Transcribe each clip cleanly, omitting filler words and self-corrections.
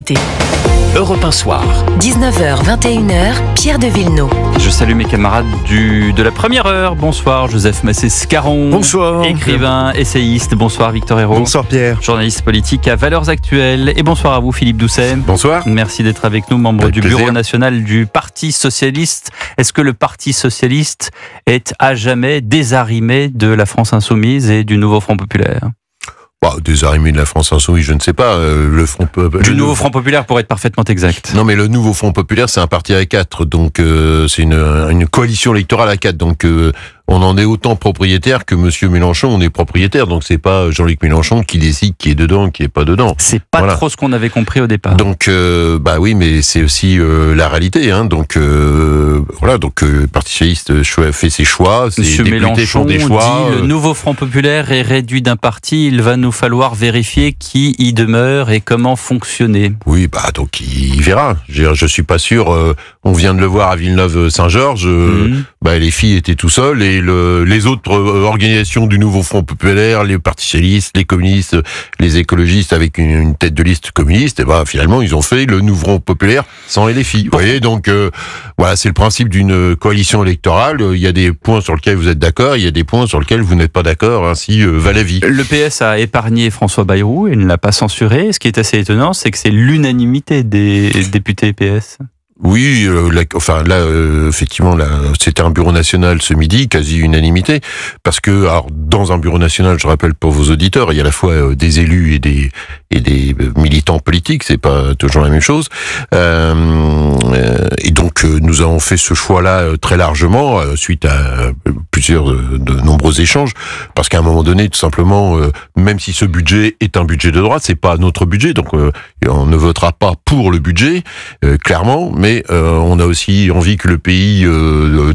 l'invité. Europe 1 Soir. 19h, 21h, Pierre de Villeneuve. Je salue mes camarades de la première heure. Bonsoir Joseph Massé-Scaron. Bonsoir. Écrivain, essayiste. Bonsoir Victor Hérault. Bonsoir Pierre. Journaliste politique à Valeurs Actuelles. Et bonsoir à vous Philippe Doucet. Bonsoir. Merci d'être avec nous, membre Avec du plaisir. Bureau national du Parti Socialiste. Est-ce que le Parti Socialiste est à jamais désarrimé de la France Insoumise et du Nouveau Front Populaire ? Désarrimé de la France Insoumise, je ne sais pas. Le Front Du Nouveau Front Populaire pour être parfaitement exact. Non, mais le Nouveau Front Populaire, c'est un parti à 4, donc c'est une coalition électorale à 4, donc on en est autant propriétaire que Monsieur Mélenchon, on est propriétaire, donc c'est pas Jean-Luc Mélenchon qui décide qui est dedans, qui est pas dedans. C'est pas Voilà. trop ce qu'on avait compris au départ. Donc, oui, mais c'est aussi la réalité, hein. Donc, voilà, donc le Parti Socialiste fait ses choix, ses Monsieur députés Mélenchon font des choix. dit le Nouveau Front Populaire est réduit d'un parti, il va nous falloir vérifier qui y demeure et comment fonctionner. Oui, donc il verra. Je suis pas sûr. On vient de le voir à Villeneuve-Saint-Georges. Les filles étaient tout seules et les autres organisations du Nouveau Front Populaire, les partis socialistes, les communistes, les écologistes avec une tête de liste communiste, finalement ils ont fait le Nouveau Front Populaire sans les filles. Vous voyez, donc voilà, c'est le principe d'une coalition électorale. Il y a des points sur lesquels vous êtes d'accord, il y a des points sur lesquels vous n'êtes pas d'accord. Ainsi va la vie. Le PS a épargné François Bayrou et ne l'a pas censuré. Ce qui est assez étonnant, c'est que c'est l'unanimité des députés PS. Oui, effectivement, c'était un bureau national ce midi, quasi unanimité, parce que, dans un bureau national, je rappelle pour vos auditeurs, il y a à la fois des élus et des militants politiques, c'est pas toujours la même chose, et donc nous avons fait ce choix-là très largement suite à de nombreux échanges, parce qu'à un moment donné, tout simplement, même si ce budget est un budget de droite, c'est pas notre budget, donc on ne votera pas pour le budget, clairement, mais on a aussi envie que le pays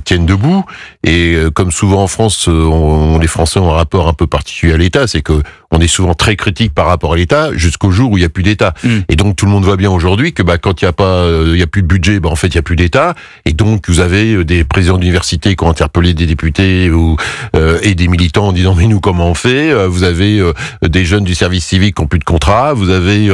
tienne debout, et comme souvent en France, les Français ont un rapport un peu particulier à l'État, c'est que on est souvent très critique par rapport à l'État jusqu'au jour où il n'y a plus d'État. Et donc tout le monde voit bien aujourd'hui que quand il y a plus de budget, en fait il y a plus d'État. Et donc vous avez des présidents d'université qui ont interpellé des députés et des militants en disant mais nous comment on fait. Vous avez des jeunes du service civique qui n'ont plus de contrat. Vous avez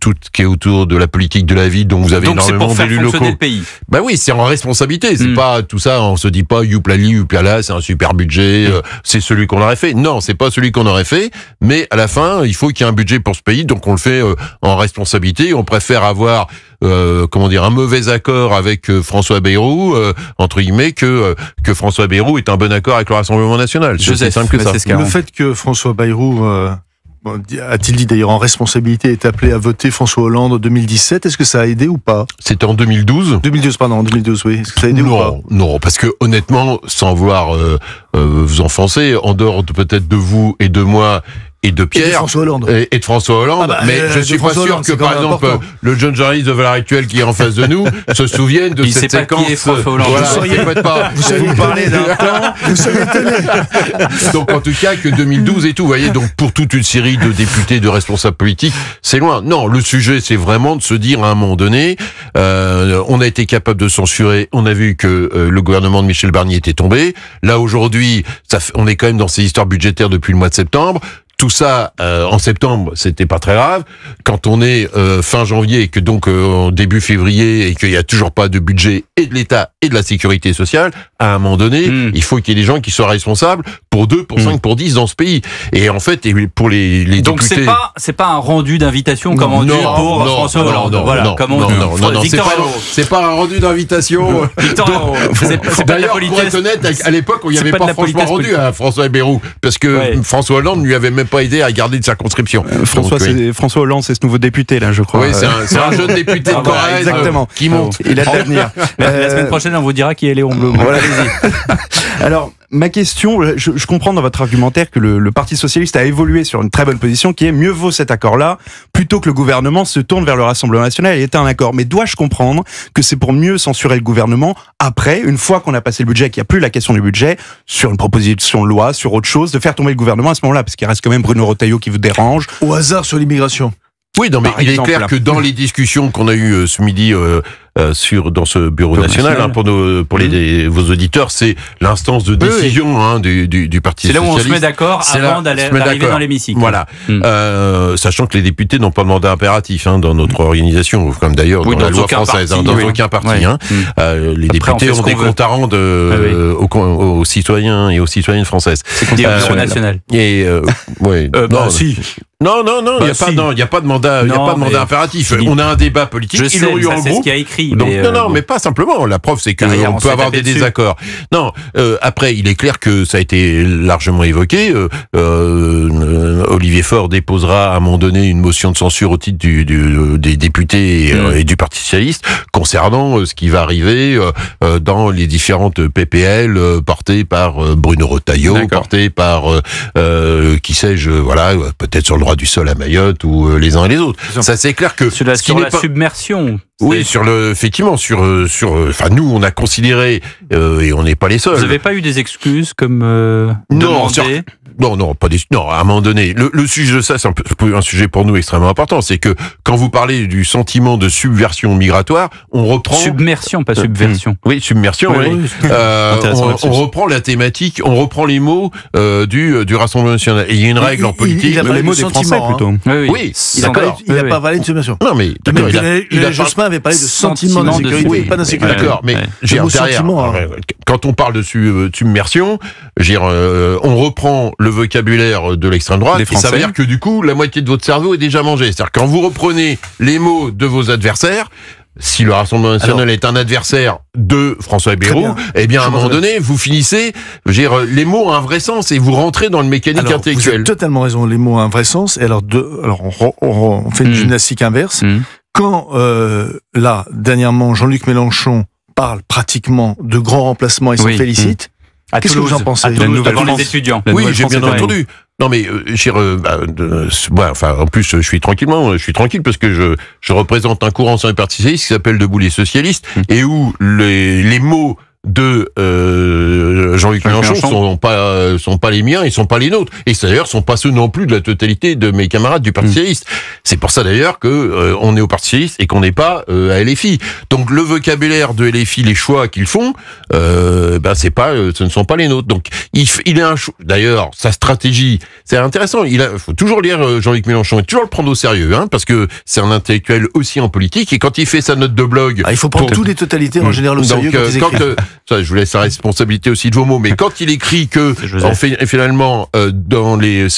tout ce qui est autour de la politique de la ville, dont vous avez énormément d'élus locaux. Le pays. Oui, c'est en responsabilité. C'est pas tout ça. On se dit pas youplali youplala, c'est un super budget. C'est celui qu'on aurait fait. Non, c'est pas celui qu'on aurait fait. Mais à la fin, il faut qu'il y ait un budget pour ce pays, donc on le fait en responsabilité. On préfère avoir, un mauvais accord avec François Bayrou, entre guillemets, que François Bayrou est un bon accord avec le Rassemblement National. C'est aussi simple que ça. Le fait que François Bayrou, a-t-il dit d'ailleurs en responsabilité, est appelé à voter François Hollande en 2017, est-ce que ça a aidé ou pas ? C'était en 2012 ? 2012, oui. Est-ce que ça a aidé ou pas ? Non, parce que honnêtement, sans vouloir vous enfoncer, en dehors peut-être de vous et de moi, et de Pierre, et de François Hollande, et de François Hollande, mais je suis pas sûr que par exemple le jeune journaliste de Valeurs Actuelles qui est en face de nous se souvienne de cette séquence. Qui est François Hollande. Voilà, vous savez parler d'un plan, vous savez tenir. Donc en tout cas que 2012 et tout, vous voyez, donc pour toute une série de députés, de responsables politiques, c'est loin. Non, le sujet c'est vraiment de se dire à un moment donné, on a été capable de censurer, on a vu que le gouvernement de Michel Barnier était tombé. Là aujourd'hui, on est quand même dans ces histoires budgétaires depuis le mois de septembre. Tout ça, en septembre, c'était pas très grave. Quand on est fin janvier et que donc début février et qu'il y a toujours pas de budget et de l'État et de la sécurité sociale, à un moment donné, il faut qu'il y ait des gens qui soient responsables pour 2, pour 5, pour 10 dans ce pays. Et en fait, pour les donc députés... Donc c'est pas un rendu d'invitation comme on dit pour François Hollande. C'est pas un rendu d'invitation. D'ailleurs, pour être honnête, à l'époque, il n'y avait pas franchement rendu à François Bayrou, parce que François Hollande lui avait même pas aidé à garder de circonscription. François Hollande, c'est ce nouveau député là, je crois. Oui, c'est un jeune député de Corrèze qui monte. Il a de l'avenir. La semaine prochaine, on vous dira qui est Léon Blum. Voilà, allez-y. Alors, ma question, je comprends dans votre argumentaire que le Parti Socialiste a évolué sur une très bonne position, qui est mieux vaut cet accord-là, plutôt que le gouvernement se tourne vers le Rassemblement National et ait un accord. Mais dois-je comprendre que c'est pour mieux censurer le gouvernement après, une fois qu'on a passé le budget, qu'il n'y a plus la question du budget, sur une proposition de loi, sur autre chose, de faire tomber le gouvernement à ce moment-là, parce qu'il reste quand même Bruno Retailleau qui vous dérange. Au hasard sur l'immigration. Oui, non, mais Par il exemple, est clair que dans les discussions qu'on a eues ce midi dans ce bureau national, pour vos auditeurs, c'est l'instance de décision du Parti socialiste. C'est là où on se met d'accord avant d'arriver dans l'hémicycle. Voilà. Sachant que les députés n'ont pas de mandat impératif dans notre organisation, comme d'ailleurs dans la loi française, dans aucun parti. Les députés ont des comptes à rendre aux citoyens et aux citoyennes françaises. C'est comme le bureau national. Non, il n'y a pas de mandat, impératif. On a un débat politique. Ils l'ont eu en groupe. C'est ce qu'il y a écrit. Donc, mais pas simplement. La preuve, c'est qu'on peut avoir des désaccords. Non, après, il est clair que ça a été largement évoqué. Olivier Faure déposera à un moment donné une motion de censure au titre des députés et du Parti socialiste concernant ce qui va arriver dans les différentes PPL portées par Bruno Retailleau, portées par qui sais-je, peut-être sur le droit du sol à Mayotte ou les uns et les autres. Ça, c'est clair que sur la submersion. Oui, effectivement, nous, on a considéré, et on n'est pas les seuls. Vous n'avez pas eu des excuses comme demandé? Non, pas des. Non, à un moment donné, le sujet de ça, c'est un sujet pour nous extrêmement important. C'est que quand vous parlez du sentiment de subversion migratoire, on reprend. Submersion, pas subversion. Oui, submersion. Oui. On reprend la thématique, on reprend les mots du Rassemblement national. Et il y a une règle en politique. Il a les mots des Français plutôt. Oui, d'accord. Il n'a pas parlé de submersion. Non, mais Jospin avait parlé de sentiment d'insécurité, pas d'insécurité. D'accord, mais quand on parle de submersion, on reprend le vocabulaire de l'extrême droite, et ça veut dire que du coup, la moitié de votre cerveau est déjà mangé. C'est-à-dire quand vous reprenez les mots de vos adversaires, si le Rassemblement national est un adversaire de François Bayrou, eh bien, à un moment donné, vous finissez, les mots ont un vrai sens et vous rentrez dans le mécanique intellectuel. Vous avez totalement raison, les mots ont un vrai sens. Et alors, on fait une gymnastique inverse. Quand, là, dernièrement, Jean-Luc Mélenchon parle pratiquement de grands remplacements et s'en félicite, qu'est-ce que vous en pensez? Devant les étudiants. Oui, j'ai bien entendu. Non mais en plus je suis tranquille parce que je représente un courant sur les partis socialistes qui s'appelle Debout les socialistes et où les mots de Jean-Luc Mélenchon sont pas les miens, ils sont pas les nôtres, et d'ailleurs sont pas ceux non plus de la totalité de mes camarades du Parti socialiste. C'est pour ça d'ailleurs que on est au Parti socialiste et qu'on n'est pas à LFI. Donc le vocabulaire de LFI, les choix qu'ils font, ce ne sont pas les nôtres. Donc il a d'ailleurs sa stratégie, c'est intéressant. Faut toujours lire Jean-Luc Mélenchon et toujours le prendre au sérieux, parce que c'est un intellectuel aussi en politique, et quand il fait sa note de blog, il faut prendre tous les totalitaires en général au sérieux ça, je vous laisse la responsabilité aussi de vos mots, mais quand il écrit que finalement dans les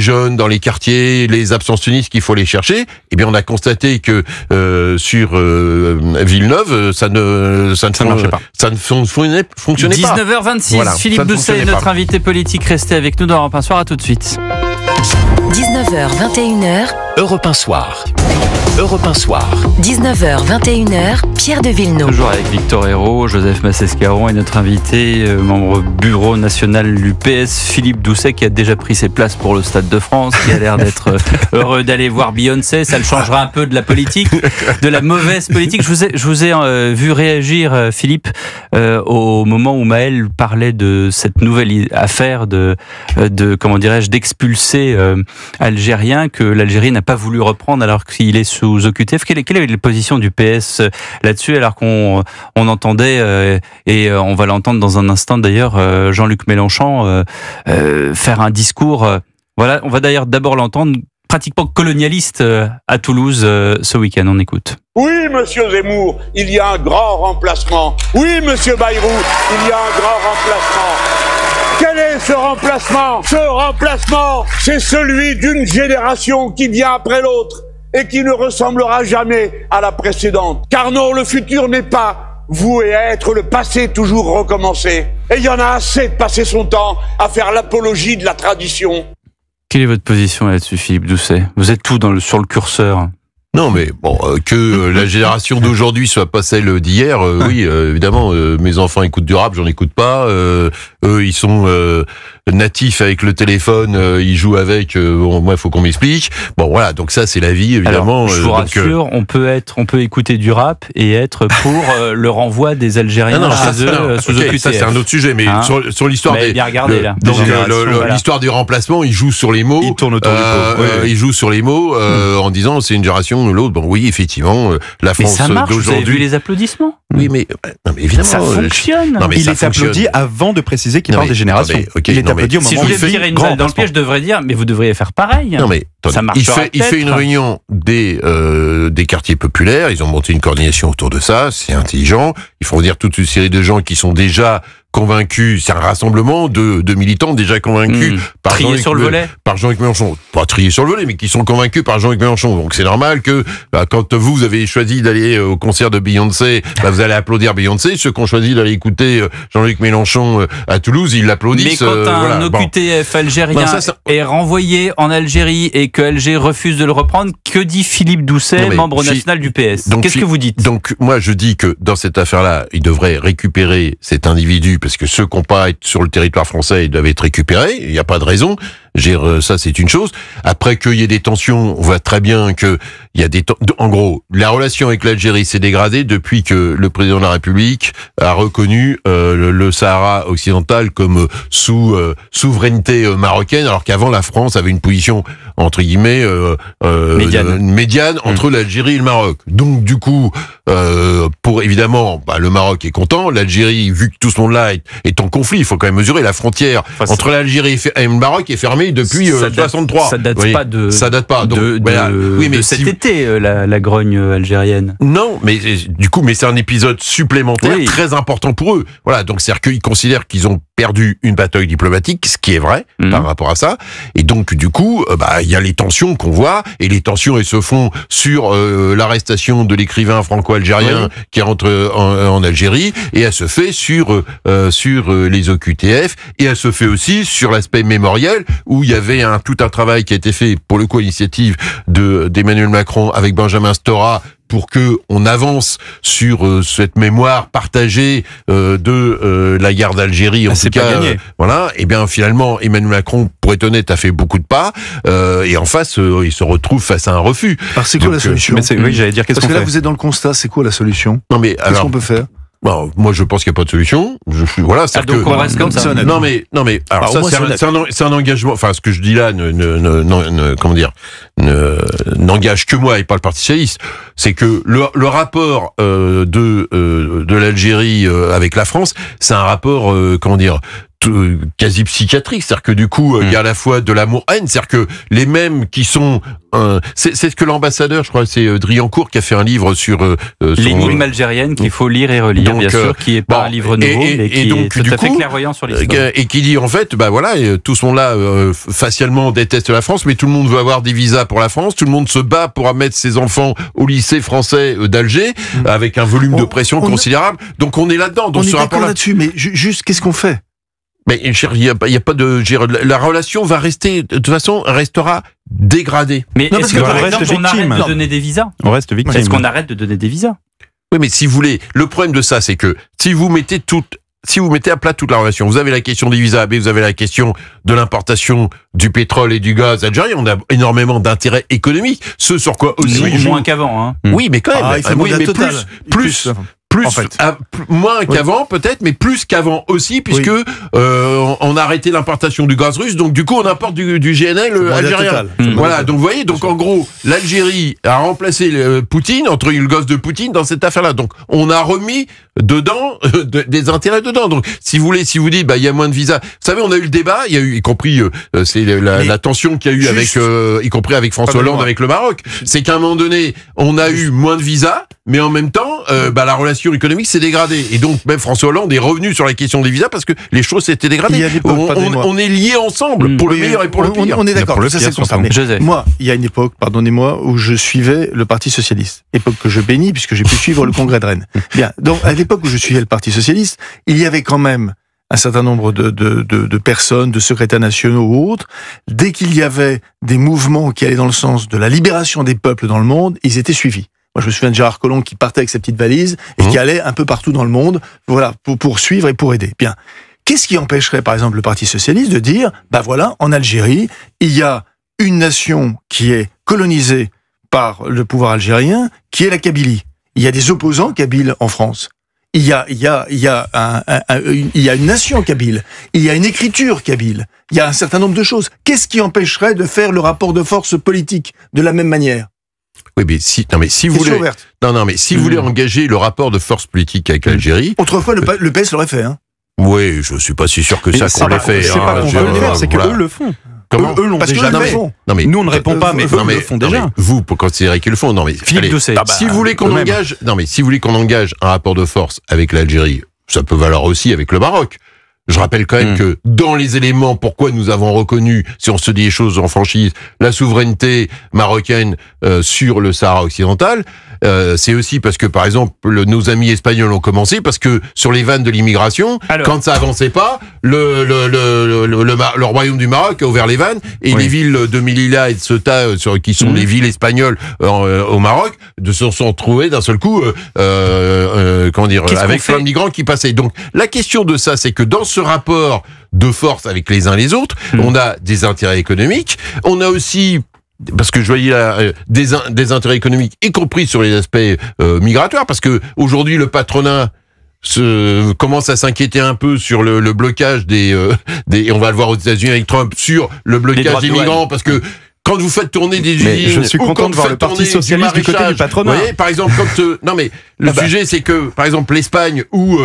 jeunes dans les quartiers, les abstentionnistes qu'il faut les chercher, eh bien on a constaté que sur Villeneuve ça ne fonctionnait pas. 19h26, voilà, Philippe Doucet est notre invité politique. Restez avec nous dans Europe 1 Soir, à tout de suite. 19h, 21h. Europe 1 Soir. Europe 1 Soir. 19h, 21h, Pierre de Villeneuve. Toujours avec Victor Hérault, Joseph Massescaron et notre invité, membre bureau national du PS, Philippe Doucet, qui a déjà pris ses places pour le Stade de France, qui a l'air d'être heureux d'aller voir Beyoncé. Ça le changera un peu de la politique, de la mauvaise politique. Je vous ai vu réagir, Philippe, au moment où Maël parlait de cette nouvelle affaire de comment dirais-je, d'expulser algérien que l'Algérie n'a pas voulu reprendre alors qu'il est sous OQTF. Quelle est la position du PS là-dessus, alors qu'on entendait, et on va l'entendre dans un instant d'ailleurs, Jean-Luc Mélenchon faire un discours, voilà, on va d'ailleurs d'abord l'entendre, pratiquement colonialiste à Toulouse ce week-end. On écoute. Oui, monsieur Zemmour, il y a un grand remplacement. Oui, monsieur Bayrou, il y a un grand remplacement. Quel est ce remplacement? Ce remplacement, c'est celui d'une génération qui vient après l'autre et qui ne ressemblera jamais à la précédente. Car non, le futur n'est pas voué à être le passé toujours recommencé. Et il y en a assez de passer son temps à faire l'apologie de la tradition. Quelle est votre position là-dessus, Philippe Doucet? Vous êtes tout sur le curseur. Non, mais bon, que la génération d'aujourd'hui soit pas celle d'hier, oui, évidemment, mes enfants écoutent du rap, j'en écoute pas. Eux, ils sont natifs avec le téléphone, ils jouent avec. Bon, moi, il faut qu'on m'explique. Bon, voilà, donc ça, c'est la vie, évidemment. Alors, je vous rassure, on peut écouter du rap et être pour le renvoi des Algériens chez eux sous OQTF. Ça, c'est un autre sujet, mais sur l'histoire des. Bien regardé là. Donc, l'histoire du remplacement, ils jouent sur les mots. Ils tournent autour du pot. Ils jouent sur les mots en disant c'est une génération ou l'autre. Bon, oui, effectivement, la France d'aujourd'hui. Mais ça marche. Vous avez vu les applaudissements? Oui, mais évidemment, ça fonctionne. Non, mais il est applaudi avant de préciser qu'il parle des générations. Il est applaudi au moment où si je voulais tirer une balle dans le pied, je devrais dire, mais vous devriez faire pareil. Non, mais ça marche. Il fait une réunion des quartiers populaires. Ils ont monté une coordination autour de ça. C'est intelligent. Ils font venir toute une série de gens qui sont déjà convaincus. C'est un rassemblement de militants déjà convaincus par Jean-Luc Mélenchon. Pas triés sur le volet, mais qui sont convaincus par Jean-Luc Mélenchon. Donc c'est normal que quand vous avez choisi d'aller au concert de Beyoncé, vous allez applaudir Beyoncé. Ceux qui ont choisi d'aller écouter Jean-Luc Mélenchon à Toulouse, ils l'applaudissent. Mais quand un OQTF algérien est renvoyé en Algérie et que Alger refuse de le reprendre, que dit Philippe Doucet, membre national du PS? Qu'est-ce que vous dites? Donc moi je dis que dans cette affaire-là, il devrait récupérer cet individu, parce que ceux qui n'ont pas été sur le territoire français, ils doivent être récupérés. Il n'y a pas de raison. Ça, c'est une chose. Après qu'il y ait des tensions, on voit très bien que il y a des en gros, la relation avec l'Algérie s'est dégradée depuis que le président de la République a reconnu le Sahara occidental comme sous souveraineté marocaine, alors qu'avant la France avait une position entre guillemets médiane entre l'Algérie et le Maroc. Donc du coup, pour évidemment, le Maroc est content, l'Algérie, vu que tout ce monde-là est en conflit, il faut quand même mesurer la frontière entre l'Algérie et le Maroc est fermée depuis 63. Ça date pas Donc, de cet été, la grogne algérienne. Non, mais du coup, c'est un épisode supplémentaire très important pour eux. Voilà, donc c'est-à-dire qu'ils considèrent qu'ils ont perdu une bataille diplomatique, ce qui est vrai par rapport à ça. Et donc, du coup, il y a les tensions qu'on voit, et les tensions, elles se font sur l'arrestation de l'écrivain franco-algérien qui rentre en Algérie, et elle se fait sur les OQTF, et elle se fait aussi sur l'aspect mémoriel, où il y avait tout un travail qui a été fait, pour le coup, à l'initiative d'Emmanuel Macron avec Benjamin Stora, pour que on avance sur cette mémoire partagée de la guerre d'Algérie, en tout cas. Voilà. Et bien finalement, Emmanuel Macron, pour être honnête, a fait beaucoup de pas. Et en face, il se retrouve face à un refus. Alors c'est quoi la solution? Oui, j'allais dire, qu'est-ce qu'on fait? Parce que là, vous êtes dans le constat. C'est quoi la solution? Non, mais qu'est-ce qu'on peut faire? Bon, moi, je pense qu'il n'y a pas de solution. Donc on reste comme ça. Non, mais, alors ça, c'est un engagement. Enfin, ce que je dis là, comment dire, n'engage que moi et pas le Parti socialiste. C'est que le rapport de l'Algérie avec la France, c'est un rapport, comment dire, quasi psychiatrique, c'est-à-dire que du coup il y a à la fois de l'amour-haine, c'est-à-dire que les mêmes qui sont c'est ce que l'ambassadeur, je crois, c'est Driancourt, qui a fait un livre sur l'énigme algérienne qu'il faut lire et relire, donc, bien sûr, qui est pas un livre nouveau, mais qui est tout à fait clairvoyant sur l'histoire. Et qui dit en fait, tout ce monde-là facialement déteste la France, mais tout le monde veut avoir des visas pour la France, tout le monde se bat pour mettre ses enfants au lycée français d'Alger, avec un volume de pression considérable. Donc on est là-dedans. On est d'accord là-dessus, mais juste qu'est-ce qu'on fait? Mais il y a pas de la relation va rester, de toute façon, restera dégradée. Mais est-ce que par exemple on arrête de donner des visas? On reste victime. Est-ce qu'on arrête de donner des visas? Oui, mais si vous voulez, le problème de ça, c'est que si vous mettez à plat toute la relation, vous avez la question des visas, mais vous avez la question de l'importation du pétrole et du gaz algérien. On a énormément d'intérêts économiques. Ce sur quoi aussi moins qu'avant, hein. Oui, mais quand même. Plus, moins qu'avant peut-être, mais plus qu'avant aussi, puisque on a arrêté l'importation du gaz russe, donc du coup on importe du GNL algérien. Voilà, donc vous voyez, donc en gros l'Algérie a remplacé Poutine, entre le gosse de Poutine dans cette affaire-là. Donc on a remis dedans des intérêts dedans. Donc si vous voulez, si vous dites il y a moins de visas, vous savez, on a eu le débat, il y a eu, y compris c'est la tension qu'il y a eu avec y compris avec François Hollande avec le Maroc, c'est qu'à un moment donné on a eu moins de visas, mais en même temps la relation économique s'est dégradée, et donc même François Hollande est revenu sur la question des visas parce que les choses s'étaient dégradées. On est liés ensemble pour le meilleur et pour le pire. On est d'accord, ça c'est concerné. Moi, il y a une époque, pardonnez-moi, où je suivais le Parti Socialiste, époque que je bénis puisque j'ai pu suivre le Congrès de Rennes. Bien, donc à l'époque où je suivais le Parti Socialiste, il y avait quand même un certain nombre de personnes, de secrétaires nationaux ou autres, dès qu'il y avait des mouvements qui allaient dans le sens de la libération des peuples dans le monde, ils étaient suivis. Moi, je me souviens de Gérard Collomb qui partait avec sa petite valise et qui allait un peu partout dans le monde, voilà, pour suivre et pour aider. Bien. Qu'est-ce qui empêcherait, par exemple, le Parti socialiste de dire, voilà, en Algérie, il y a une nation qui est colonisée par le pouvoir algérien, qui est la Kabylie. Il y a des opposants kabyles en France. Il y a une nation kabyle. Il y a une écriture kabyle. Il y a un certain nombre de choses. Qu'est-ce qui empêcherait de faire le rapport de force politique de la même manière? Oui, mais si vous voulez, si vous voulez engager le rapport de force politique avec l'Algérie. Autrefois, le PS l'aurait fait, hein. Oui, je suis pas si sûr que ça qu'on l'ait fait. C'est pas qu'on veut le faire, c'est qu'eux le font. Comment eux l'ont déjà fait. Non mais nous on ne répond pas, mais eux le font déjà. Vous pour considérer qu'ils le font. Non mais Philippe Doucet. Si vous voulez qu'on engage, si vous voulez qu'on engage un rapport de force avec l'Algérie, ça peut valoir aussi avec le Maroc. Je rappelle quand même que dans les éléments, pourquoi nous avons reconnu, si on se dit les choses en franchise, la souveraineté marocaine sur le Sahara occidental, c'est aussi parce que, par exemple, nos amis espagnols ont commencé, parce que sur les vannes de l'immigration, quand ça avançait pas, le royaume du Maroc a ouvert les vannes, et les villes de Melilla et de Ceuta, qui sont les villes espagnoles au Maroc, se sont trouvées d'un seul coup, avec plein de migrants qui passaient. Donc, la question de ça, c'est que dans ce rapport de force avec les uns les autres, on a des intérêts économiques, on a aussi, parce que je voyais là, des intérêts économiques, y compris sur les aspects migratoires, parce que aujourd'hui le patronat commence à s'inquiéter un peu sur le blocage des on va le voir aux États-Unis avec Trump, sur le blocage des migrants, parce que quand vous faites tourner des usines, je suis content de voir le Parti socialiste du côté du patronat. Vous voyez, par exemple, quand le sujet c'est que, par exemple, l'Espagne ou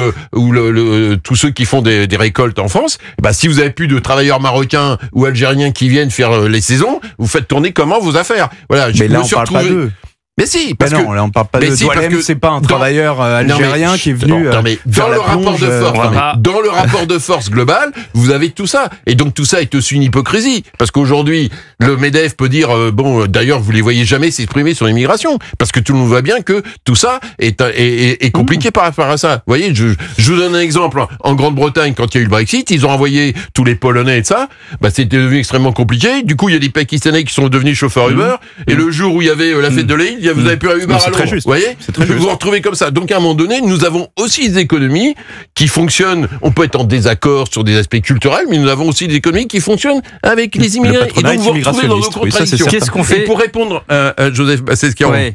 tous ceux qui font des récoltes en France, si vous avez plus de travailleurs marocains ou algériens qui viennent faire les saisons, vous faites tourner comment vos affaires. Voilà. Mais là, on parle pas d'eux. Mais si, parce que là on parle pas de Doualem, c'est pas un travailleur algérien qui est venu dans le rapport de force, dans le rapport de force global, vous avez tout ça, et donc tout ça est aussi une hypocrisie, parce qu'aujourd'hui le MEDEF peut dire d'ailleurs vous les voyez jamais s'exprimer sur l'immigration, parce que tout le monde voit bien que tout ça est compliqué par rapport à ça. Vous voyez, je vous donne un exemple. En Grande-Bretagne, quand il y a eu le Brexit, ils ont envoyé tous les Polonais et ça, c'était devenu extrêmement compliqué. Du coup, il y a des Pakistanais qui sont devenus chauffeurs Uber, et le jour où il y avait la fête de l'île, vous avez plus à Uber à Londres, vous voyez, vous vous retrouvez comme ça. Donc à un moment donné, nous avons aussi des économies qui fonctionnent. On peut être en désaccord sur des aspects culturels, mais nous avons aussi des économies qui fonctionnent avec les immigrés. Et donc vous vous retrouvez dans nos contradictions. Qu'est-ce qu'on fait? Et pour répondre à Joseph Bassescaron,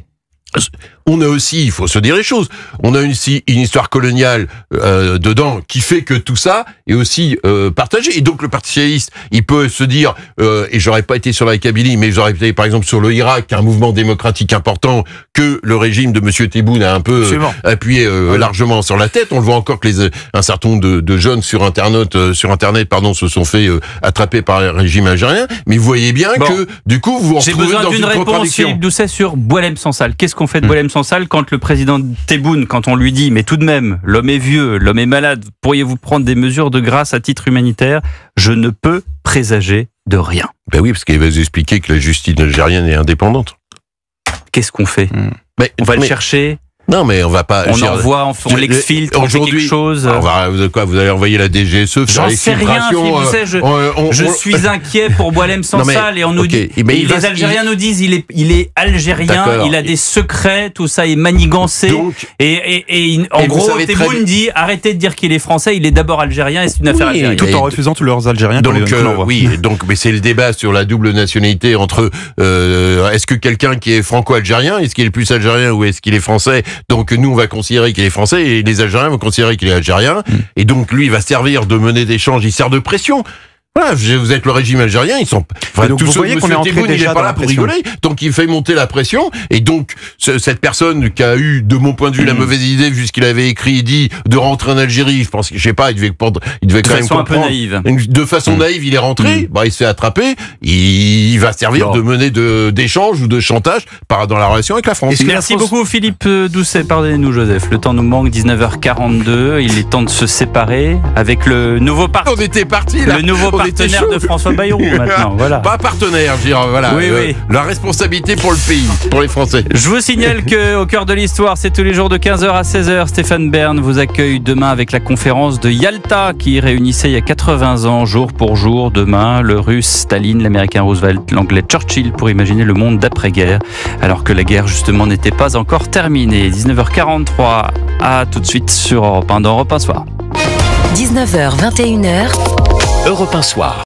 on a aussi, il faut se dire les choses, on a aussi une histoire coloniale dedans qui fait que tout ça est aussi partagé. Et donc le Parti socialiste, il peut se dire, et j'aurais pas été sur la Kabylie, mais j'aurais été par exemple sur le Irak, un mouvement démocratique important que le régime de Monsieur Tebboune a un peu appuyé largement sur la tête. On le voit encore que un certain nombre de jeunes sur Internet, se sont fait attraper par le régime algérien. Mais vous voyez bien que du coup vous vous retrouvez dans une contradiction. J'ai besoin d'une réponse, Philippe Doucet, sur Boualem Sansal. Qu'est-ce qu'on fait de Boualem Sansal quand le président Tebboune, quand on lui dit mais tout de même l'homme est vieux, l'homme est malade, pourriez-vous prendre des mesures de grâce à titre humanitaire? Je ne peux présager de rien. Ben oui, parce qu'il va vous expliquer que la justice algérienne est indépendante. Qu'est-ce qu'on fait? On va le chercher? Non, mais on va pas. On envoie, on l'exfiltre, on fait quelque chose. Vous allez envoyer la DGSE faire les filtrations. J'en sais rien, je suis inquiet pour Boualem Sansal et on nous dit. Les Algériens nous disent il est algérien, il a des secrets, tout ça est manigancé. En gros, Tebboune dit arrêtez de dire qu'il est français, il est d'abord algérien et c'est une affaire algérienne. Tout en refusant tous leurs Algériens. Mais c'est le débat sur la double nationalité entre est-ce que quelqu'un qui est franco-algérien, est-ce qu'il est plus algérien ou est-ce qu'il est français? Donc nous on va considérer qu'il est français et les Algériens vont considérer qu'il est algérien et donc lui il va servir de monnaie d'échange, il sert de pression. Voilà, vous êtes le régime algérien, ils sont. Donc vous voyez qu'on est entré déjà il est pas là pour rigoler, donc il fait monter la pression. Et donc cette personne qui a eu, de mon point de vue, la mauvaise idée vu ce qu'il avait écrit et dit de rentrer en Algérie. Je pense que je sais pas, il devait quand même comprendre. Un peu naïve. De façon naïve, il est rentré. Il se fait attraper. Il va servir de monnaie d'échange ou de chantage dans la relation avec la France. Merci beaucoup Philippe Doucet. Pardonnez-nous Joseph, le temps nous manque. 19h42. Il est temps de se séparer avec le nouveau parti. On était parti là. Le nouveau partenaire de François Bayrou maintenant. Voilà. Pas partenaire, je veux dire, voilà. Oui. La responsabilité pour le pays, pour les Français. Je vous signale qu'au cœur de l'histoire, c'est tous les jours de 15h à 16h. Stéphane Bern vous accueille demain avec la conférence de Yalta qui réunissait il y a 80 ans, jour pour jour. Demain, le russe Staline, l'américain Roosevelt, l'anglais Churchill pour imaginer le monde d'après-guerre. Alors que la guerre, justement, n'était pas encore terminée. 19h43, à tout de suite sur Europe 1 dans Europe 1 Soir. 19h, 21h. Europe 1 Soir.